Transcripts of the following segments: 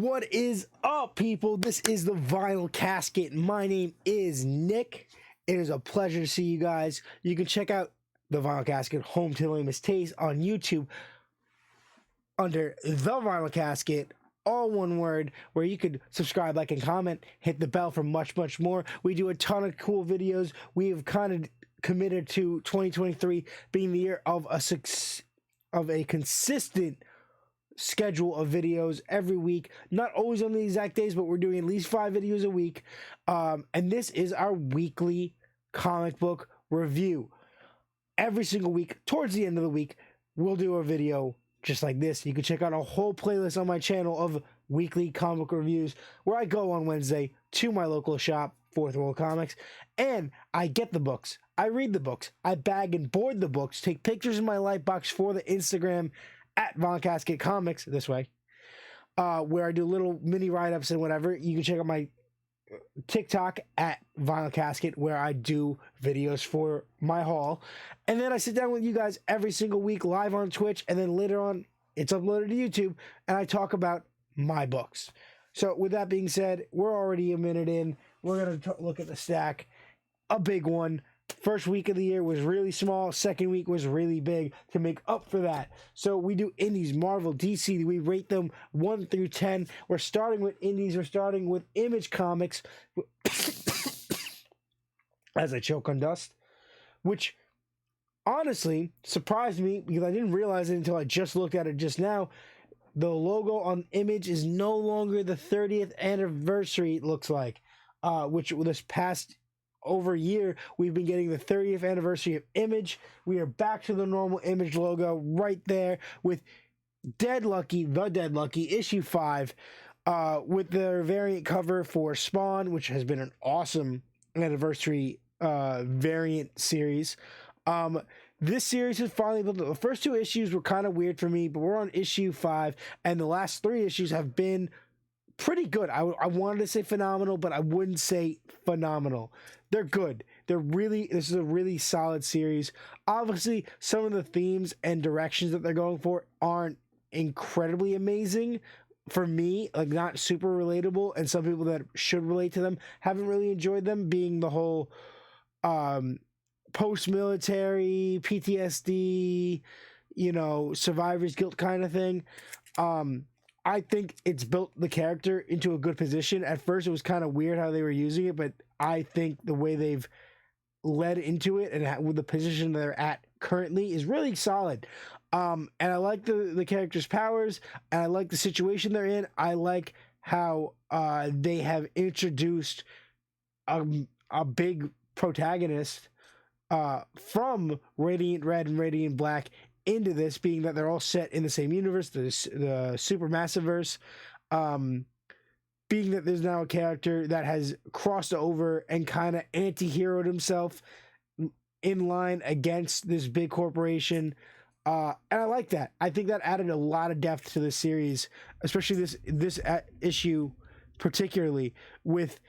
What is up, people? This is the Vinyl Casket. My name is Nick. It is a pleasure to see you guys. You can check out the Vinyl Casket, Home to Lamest Taste, on YouTube under the Vinyl Casket, all one word, where you could subscribe, like, and comment, hit the bell for much, much more. We do a ton of cool videos. We have kind of committed to 2023 being the year of a consistent schedule of videos every week, not always on the exact days, but we're doing at least 5 videos a week. And this is our weekly comic book review. Every single week, towards the end of the week, we'll do a video just like this. You can check out a whole playlist on my channel of weekly comic reviews, where I go on Wednesday to my local shop, Fourth World Comics, and I get the books, I read the books, I bag and board the books, take pictures in my Lightbox for the Instagram at Vinyl Casket Comics, this way, where I do little mini write-ups and whatever. You can check out my TikTok at Vinyl Casket, where I do videos for my haul. And then I sit down with you guys every single week live on Twitch, and then later on it's uploaded to YouTube, and I talk about my books. So with that being said, we're already a minute in. We're going to look at the stack. A big one. First week of the year was really small. Second week was really big to make up for that. So we do indies, Marvel, DC. We rate them 1 through 10. We're starting with indies. We're starting with Image Comics. As I choke on dust. Which honestly surprised me, because I didn't realize it until I just looked at it just now. The logo on Image is no longer the 30th anniversary, it looks like. Which this past over a year, we've been getting the 30th anniversary of Image. We are back to the normal Image logo right there with Dead Lucky, The Dead Lucky, issue 5, with their variant cover for Spawn, which has been an awesome anniversary variant series. This series has finally built up. The first 2 issues were kind of weird for me, but we're on issue 5, and the last 3 issues have been pretty good. I wanted to say phenomenal, but I wouldn't say phenomenal. They're good. This is a really solid series. Obviously, some of the themes and directions that they're going for aren't incredibly amazing for me, like not super relatable, and some people that should relate to them haven't really enjoyed them, being the whole post-military PTSD, survivor's guilt kind of thing. I think it's built the character into a good position. At first, it was kind of weird how they were using it, but I think the way they've led into it and with the position they're at currently is really solid. And I like the character's powers, and I like the situation they're in. I like how they have introduced a big protagonist from Radiant Red and Radiant Black into this, being that they're all set in the same universe, the Supermassiverse, being that there's now a character that has crossed over and kind of anti-heroed himself in line against this big corporation. And I like that. I think that added a lot of depth to the series, especially this issue, particularly with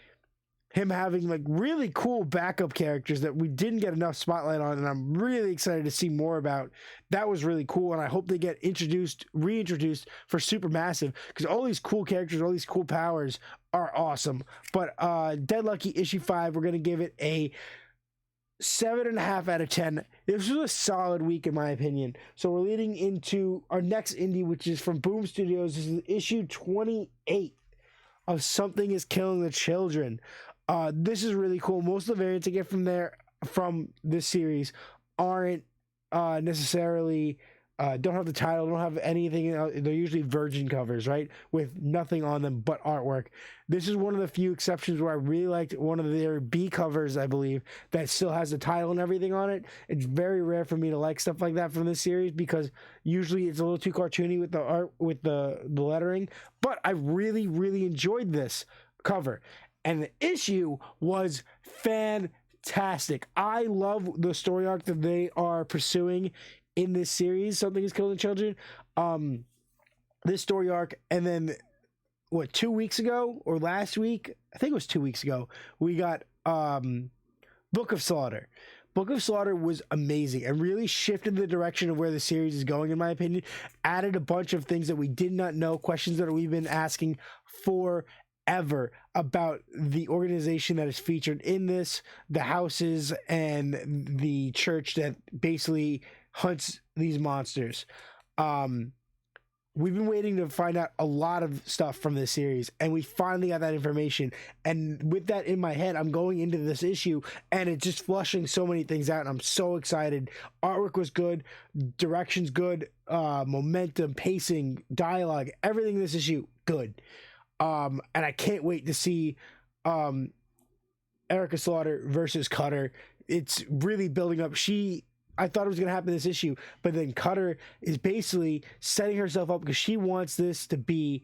him having like really cool backup characters that we didn't get enough spotlight on, and I'm really excited to see more about. That was really cool, and I hope they get reintroduced for Supermassive, because all these cool characters, all these cool powers are awesome. But Dead Lucky issue 5, we're gonna give it a 7.5 out of 10. This was a solid week in my opinion. So we're leading into our next indie, which is from Boom Studios. This is issue 28 of Something Is Killing the Children. This is really cool. Most of the variants I get from this series aren't necessarily don't have the title, don't have anything. They're usually virgin covers, right, with nothing on them but artwork. This is one of the few exceptions where I really liked one of their B covers, I believe, that still has the title and everything on it. It's very rare for me to like stuff like that from this series, because usually it's a little too cartoony with the art, with the lettering. But I really, really enjoyed this cover. And the issue was fantastic. I love the story arc that they are pursuing in this series, Something Is Killing Children. This story arc, and then 2 weeks ago or last week, I think it was 2 weeks ago, we got Book of Slaughter. Book of Slaughter was amazing and really shifted the direction of where the series is going, in my opinion. Added a bunch of things that we did not know, questions that we've been asking forever about the organization that is featured in this, the houses, and the church that basically hunts these monsters. We've been waiting to find out a lot of stuff from this series, and we finally got that information. And with that in my head, I'm going into this issue, and it's just flushing so many things out, and I'm so excited. Artwork was good, direction's good, momentum, pacing, dialogue, everything in this issue, good. And I can't wait to see Erica Slaughter versus Cutter. It's really building up. I thought it was going to happen this issue, but then Cutter is basically setting herself up because she wants this to be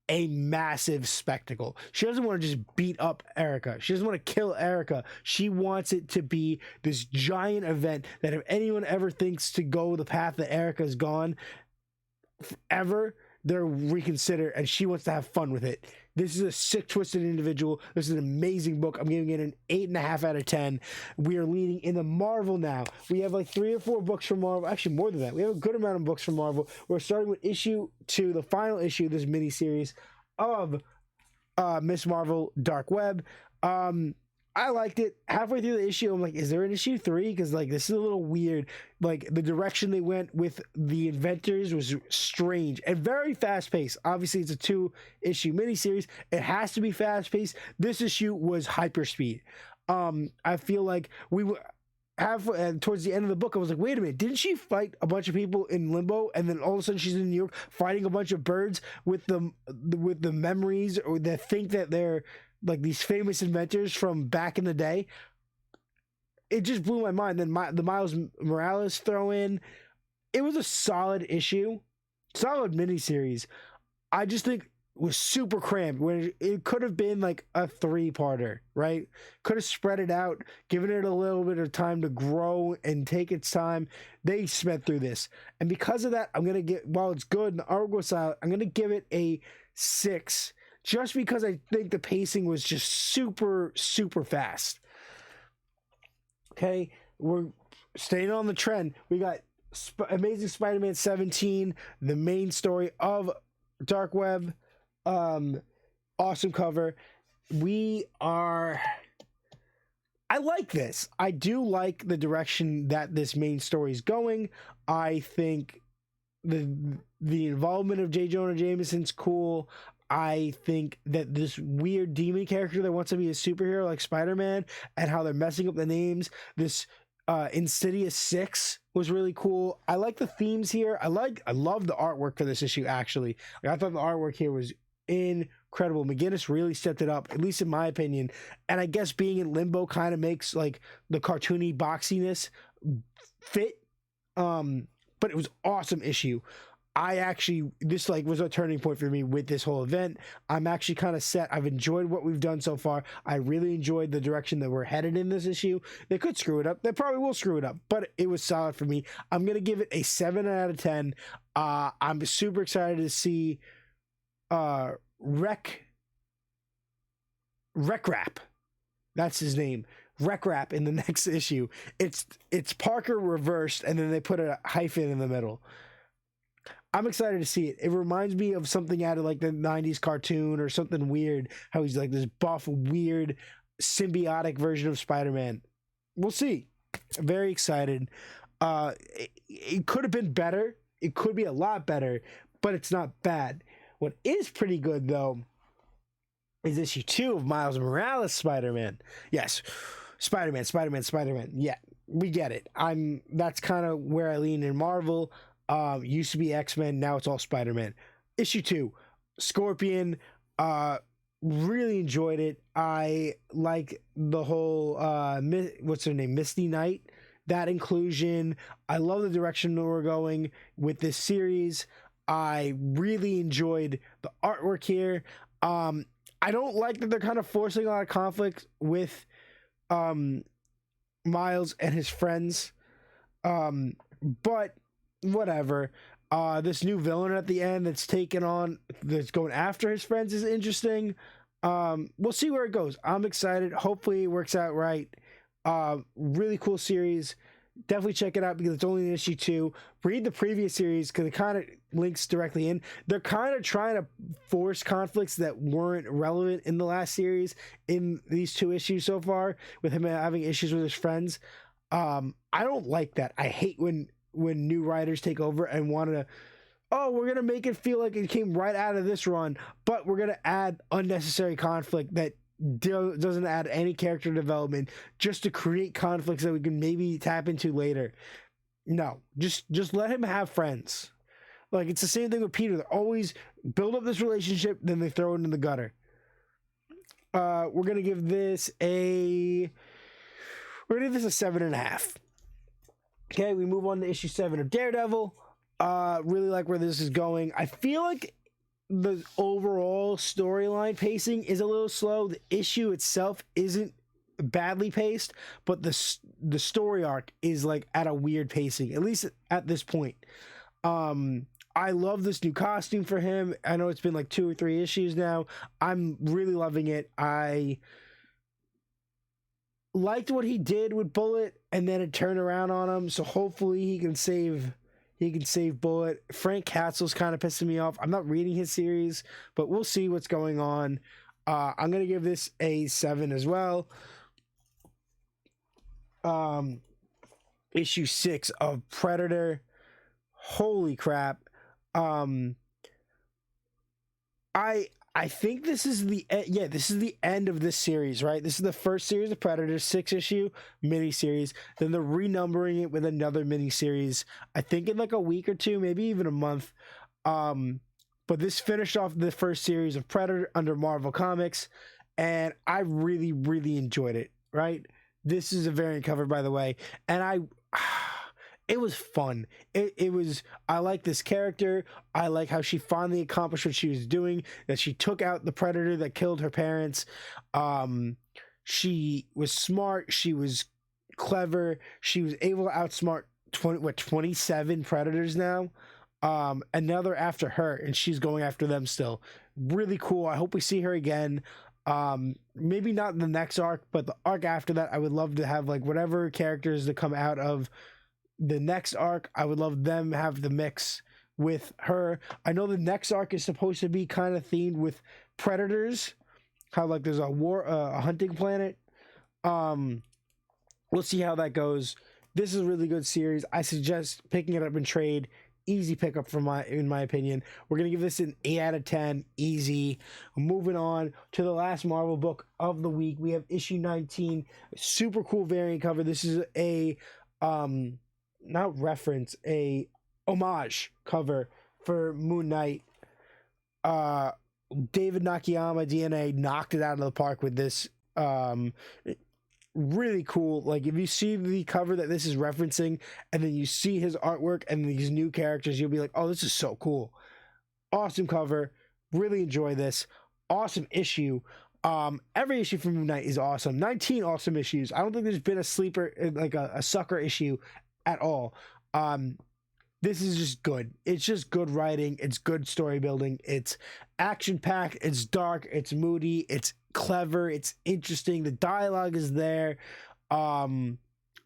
a massive spectacle. She doesn't want to just beat up Erica. She doesn't want to kill Erica. She wants it to be this giant event that if anyone ever thinks to go the path that Erica's gone ever, they'll reconsider, and she wants to have fun with it. This is a sick, twisted individual. This is an amazing book. I'm giving it an 8.5 out of 10. We are leading into Marvel now. We have like 3 or 4 books from Marvel. Actually, more than that. We have a good amount of books from Marvel. We're starting with issue 2, the final issue of this miniseries of Miss Marvel Dark Web. I liked it. Halfway through the issue, I'm like, is there an issue 3? Because like this is a little weird. Like the direction they went with the inventors was strange and very fast paced. Obviously, it's a 2-issue miniseries. It has to be fast paced. This issue was hyperspeed. I feel like we were towards the end of the book, I was like, wait a minute, didn't she fight a bunch of people in Limbo, and then all of a sudden she's in New York fighting a bunch of birds with the memories, or that think that they're like these famous inventors from back in the day? It just blew my mind. Then the Miles Morales throw in. It was a solid issue, solid miniseries. I just think it was super cramped when it could have been like a 3-parter, right? Could have spread it out, given it a little bit of time to grow and take its time. They sped through this. And because of that, while it's good and the art was solid, I'm going to give it a 6. Just because I think the pacing was just super, super fast. Okay, we're staying on the trend. We got Amazing Spider-Man 17, the main story of Dark Web. Awesome cover. I like this. I do like the direction that this main story is going. I think the involvement of J. Jonah Jameson's cool. I think that this weird demon character that wants to be a superhero like Spider-Man, and how they're messing up the names, this Insidious 6 was really cool. I like the themes here. I love the artwork for this issue, actually. Like, I thought the artwork here was incredible. McGinnis really stepped it up, at least in my opinion. And I guess being in Limbo kind of makes like the cartoony boxiness fit. But it was awesome issue. This like was a turning point for me with this whole event. I'm actually kind of set. I've enjoyed what we've done so far. I really enjoyed the direction that we're headed in this issue. They could screw it up. They probably will screw it up, but it was solid for me. I'm going to give it a 7 out of 10. I'm super excited to see Rec Rap. That's his name. Rec Rap in the next issue. It's Parker reversed, and then they put a hyphen in the middle. I'm excited to see it. It reminds me of something out of like the 90s cartoon or something weird. How he's like this buff, weird, symbiotic version of Spider-Man. We'll see. Very excited. It could have been better. It could be a lot better, but it's not bad. What is pretty good, though, is issue 2 of Miles Morales Spider-Man. Yes, Spider-Man. Yeah, we get it. That's kind of where I lean in Marvel. Used to be X-Men, now it's all Spider-Man. Issue 2, Scorpion. Really enjoyed it. I like the whole what's her name, Misty Knight, that inclusion. I love the direction that we're going with this series. I really enjoyed the artwork here. I don't like that they're kind of forcing a lot of conflict with Miles and his friends, but whatever. This new villain at the end that's going after his friends is interesting. We'll see where it goes. I'm excited. Hopefully it works out right. Really cool series. Definitely check it out because it's only in issue 2. Read the previous series because it kind of links directly in. They're kind of trying to force conflicts that weren't relevant in the last series in these 2 issues so far, with him having issues with his friends. I don't like that. I hate when new writers take over and want to, oh, we're gonna make it feel like it came right out of this run, but we're gonna add unnecessary conflict that doesn't add any character development just to create conflicts that we can maybe tap into later. No, just let him have friends. Like, it's the same thing with Peter. They always build up this relationship, then they throw it in the gutter. We're gonna give this a 7.5. Okay, we move on to issue 7 of Daredevil. Really like where this is going. I feel like the overall storyline pacing is a little slow. The issue itself isn't badly paced, but the story arc is like at a weird pacing, at least at this point. I love this new costume for him. I know it's been like 2 or 3 issues now. I'm really loving it. I liked what he did with Bullet, and then it turned around on him. So hopefully he can save Bullet. Frank Castle's kind of pissing me off. I'm not reading his series, but we'll see what's going on. I'm gonna give this a 7 as well. Issue 6 of Predator. Holy crap. I think this is the end of this series, right? This is the first series of Predator, 6-issue miniseries. Then they're renumbering it with another miniseries, I think in like a week or 2, maybe even a month. But this finished off the first series of Predator under Marvel Comics, and I really, really enjoyed it, right? This is a variant cover, by the way, and it was fun. It was, I like this character. I like how she finally accomplished what she was doing, that she took out the Predator that killed her parents. She was smart. She was clever. She was able to outsmart 27 Predators now. And now they're after her, and she's going after them still. Really cool. I hope we see her again. Maybe not in the next arc, but the arc after that, I would love to have like whatever characters that come out of the next arc, I would love them have the mix with her. I know the next arc is supposed to be kind of themed with predators, how like there's a hunting planet. We'll see how that goes. This is a really good series. I suggest picking it up in trade. Easy pickup in my opinion. We're gonna give this an 8 out of 10. Easy. Moving on to the last Marvel book of the week. We have issue 19. Super cool variant cover. This is a not reference, a homage cover for Moon Knight. David Nakayama DNA knocked it out of the park with this. Really cool. Like, if you see the cover that this is referencing and then you see his artwork and these new characters, you'll be like, oh, this is so cool. Awesome cover. Really enjoy this. Awesome issue. Every issue from Moon Knight is awesome. 19 awesome issues. I don't think there's been a sleeper, like a sucker issue at all. This is just good. It's just good writing. It's good story building. It's action packed. It's dark. It's moody. It's clever. It's interesting. The dialogue is there.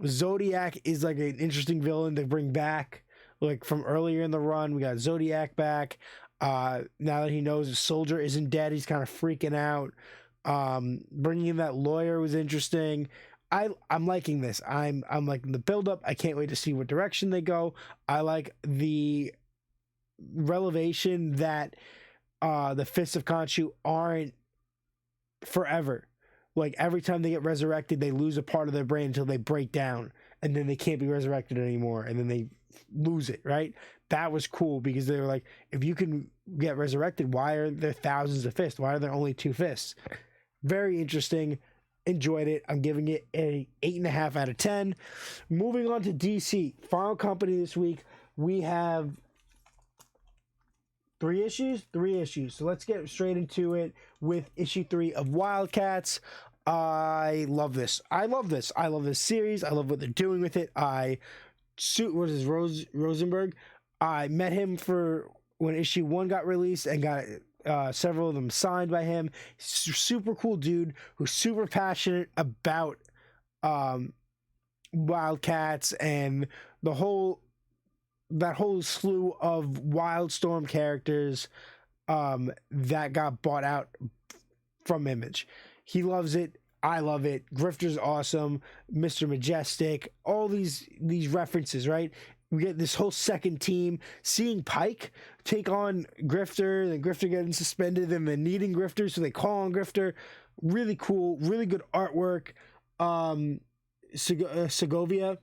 Zodiac is like an interesting villain to bring back, like from earlier in the run. We got Zodiac back. Now that he knows the soldier isn't dead, he's kind of freaking out. Bringing in that lawyer was interesting. I'm liking this. I'm liking the build-up. I can't wait to see what direction they go. I like the revelation that the Fists of Khonshu aren't forever. Like, every time they get resurrected, they lose a part of their brain until they break down, and then they can't be resurrected anymore, and then they lose it, right? That was cool because they were like, if you can get resurrected, why are there thousands of fists? Why are there only 2 fists? Very interesting. Enjoyed it. I'm giving it a 8.5 out of 10. Moving on to DC. Final company this week. We have 3 issues? 3 issues. So let's get straight into it with issue 3 of Wildcats. I love this. I love this series. I love what they're doing with it. What is Rosenberg? I met him for when issue 1 got released and got several of them signed by him. Super cool dude who's super passionate about um, Wildcats and the whole that whole slew of Wildstorm characters that got bought out from Image. He loves it. I love it. Grifter's awesome. Mr. Majestic. All these references, right? We get this whole second team. Seeing Pike take on Grifter, then Grifter getting suspended, and then needing Grifter, so they call on Grifter. Really cool. Really good artwork. Segovia,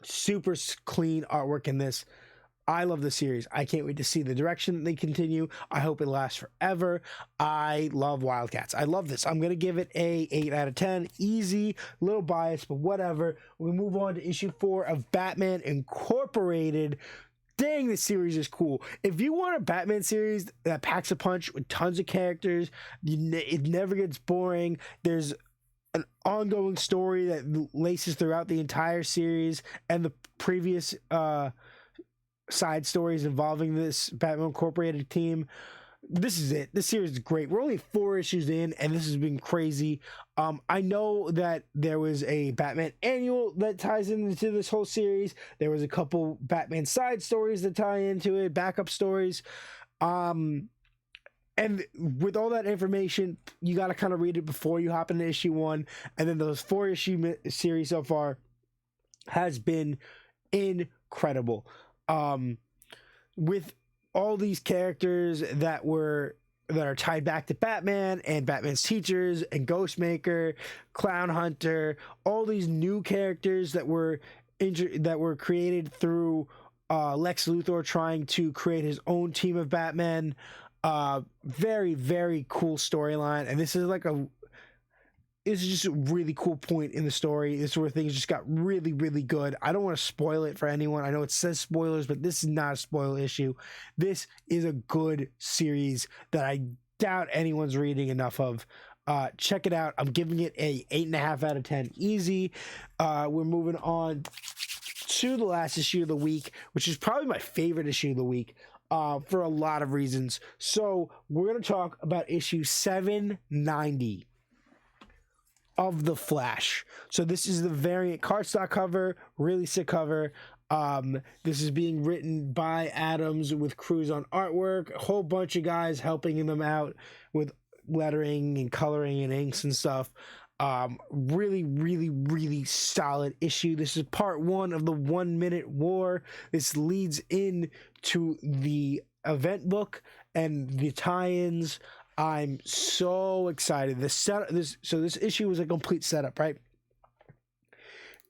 super clean artwork in this. I love the series. I can't wait to see the direction that they continue. I hope it lasts forever. I love Wildcats. I love this. I'm going to give it a 8 out of 10. Easy, little biased, but whatever. We move on to issue 4 of Batman Incorporated. Dang, this series is cool. If you want a Batman series that packs a punch with tons of characters, it never gets boring. There's an ongoing story that laces throughout the entire series and the previous side stories involving this Batman Incorporated team. This is it. This series is great. We're only 4 issues in, and this has been crazy. I know that there was a Batman annual that ties into this whole series. There was a couple Batman side stories that tie into it, backup stories. And with all that information, you got to kind of read it before you hop into issue 1. And then those 4 issue series so far has been incredible. With all these characters that are tied back to Batman and Batman's teachers and Ghostmaker, Clown Hunter, all these new characters that were created through Lex Luthor trying to create his own team of Batman. Very, very cool storyline, and this is just a really cool point in the story. This is where things just got really, really good. I don't want to spoil it for anyone. I know it says spoilers, but this is not a spoiler issue. This is a good series that I doubt anyone's reading enough of. Check it out. I'm giving it a 8.5 out of 10. Easy. We're moving on to the last issue of the week, which is probably my favorite issue of the week. For a lot of reasons. So we're going to talk about issue 790 of The Flash. So this is the variant cardstock cover, really sick cover. This is being written by Adams with Cruz on artwork, a whole bunch of guys helping them out with lettering and coloring and inks and stuff. Really, really, really solid issue. This is part 1 of the 1 Minute War. This leads in to the event book and the tie-ins. I'm so excited. This issue was a complete setup, right?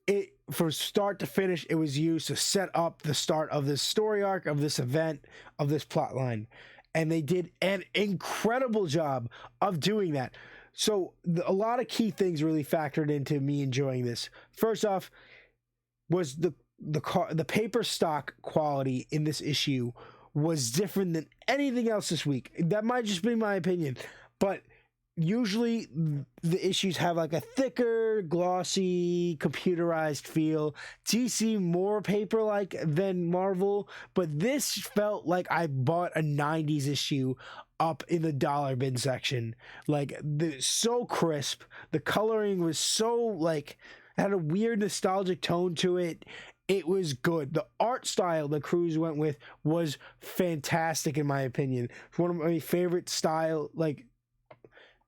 It from start to finish, it was used to set up the start of this story arc, of this event, of this plot line. And they did an incredible job of doing that. So a lot of key things really factored into me enjoying this. First off, was the paper stock quality in this issue was different than anything else this week. That might just be my opinion, but usually the issues have like a thicker, glossy, computerized feel. DC more paper-like than Marvel, but this felt like I bought a 90s issue up in the dollar bin section. Like, so crisp. The coloring was so, like, had a weird nostalgic tone to it. It was good. The art style that Cruz went with was fantastic, in my opinion. It's one of my favorite style. Like,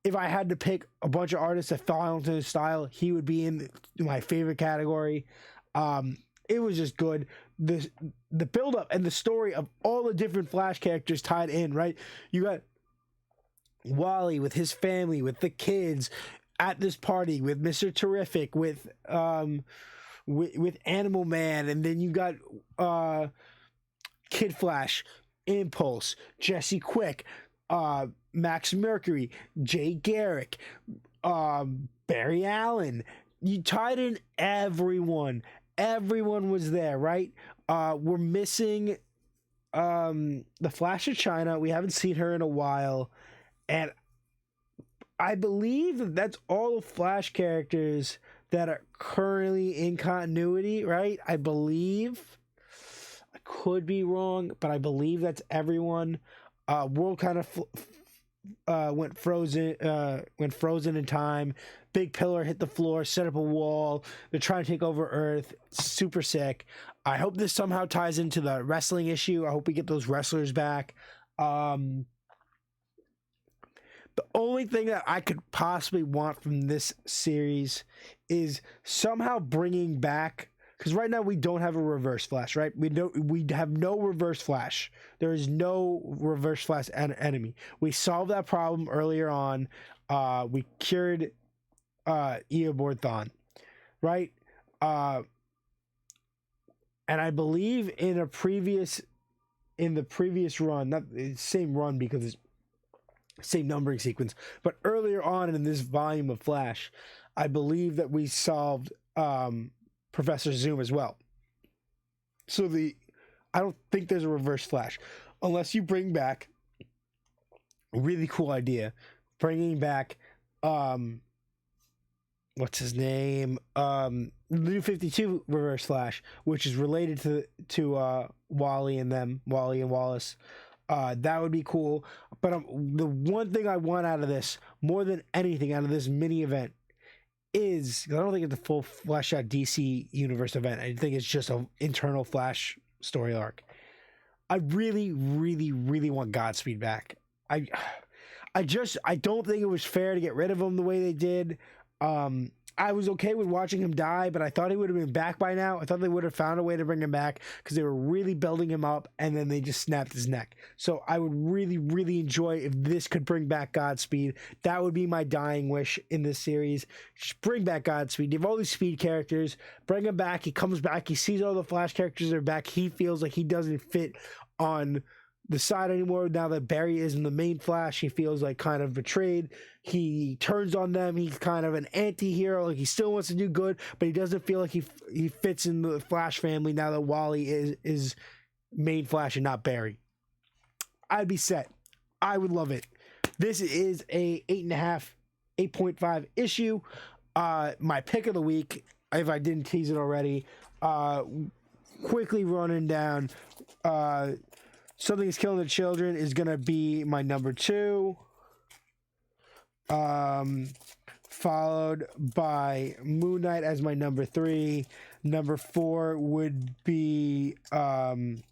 if I had to pick a bunch of artists that fall into his style, he would be in my favorite category. It was just good. The build-up and the story of all the different Flash characters tied in, right? You got Wally with his family, with the kids at this party, with Mr. Terrific, with Animal Man, and then you got Kid Flash, Impulse, Jesse Quick, Max Mercury, Jay Garrick, Barry Allen. You tied in everyone. Everyone was there, right? We're missing the Flash of China. We haven't seen her in a while. And I believe that's all the Flash characters that are currently in continuity, right? I believe. I could be wrong, but I believe that's everyone. World kind of went frozen in time. Big pillar hit the floor, set up a wall. They're trying to take over Earth. Super sick. I hope this somehow ties into the wrestling issue. I hope we get those wrestlers back. The only thing that I could possibly want from this series is somehow bringing back, because right now we don't have a Reverse Flash, right? We have no Reverse Flash. There is no Reverse Flash enemy. We solved that problem earlier on. We cured Eobard Thawne, right? And I believe in the previous run, not the same run because it's same numbering sequence, but earlier on in this volume of Flash, I believe that we solved Professor Zoom as well. So I don't think there's a Reverse Flash unless you bring back a really cool idea, bringing back what's his name, the New 52 Reverse Flash, which is related to Wally and Wallace. That would be cool. But the one thing I want out of this, more than anything, out of this mini event, is, I don't think it's a full Flash out DC Universe event. I think it's just an internal Flash story arc. I really, really, really want Godspeed back. I don't think it was fair to get rid of him the way they did. I was okay with watching him die, but I thought he would have been back by now. I thought they would have found a way to bring him back because they were really building him up, and then they just snapped his neck. So I would really, really enjoy if this could bring back Godspeed. That would be my dying wish in this series. Just bring back Godspeed. You have all these Speed characters. Bring him back. He comes back. He sees all the Flash characters are back. He feels like he doesn't fit on the side anymore. Now that Barry is in the main Flash, he feels like kind of betrayed. He turns on them. He's kind of an anti-hero. Like, he still wants to do good, but he doesn't feel like he fits in the Flash family now that Wally is main Flash and not Barry. I'd be set. I would love it. This is a 8.5 issue. My pick of the week, if I didn't tease it already, quickly running down, Something is Killing the Children is going to be my number 2. Followed by Moon Knight as my number 3. Number 4 would be Batman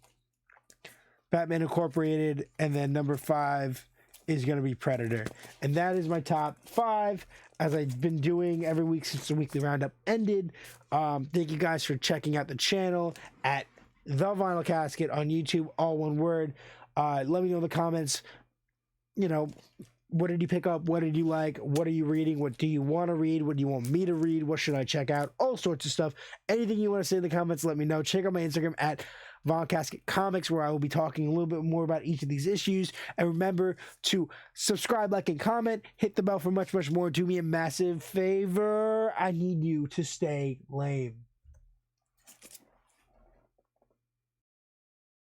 Incorporated. And then number 5 is going to be Predator. And that is my top 5, as I've been doing every week since the weekly roundup ended. Thank you guys for checking out the channel at The Vinyl Casket on YouTube, all one word. Let me know in the comments, what did you pick up? What did you like? What are you reading? What do you want to read? What do you want me to read? What should I check out? All sorts of stuff. Anything you want to say in the comments, let me know. Check out my Instagram at Vinyl Casket Comics, where I will be talking a little bit more about each of these issues. And remember to subscribe, like, and comment. Hit the bell for much, much more. Do me a massive favor. I need you to stay lame.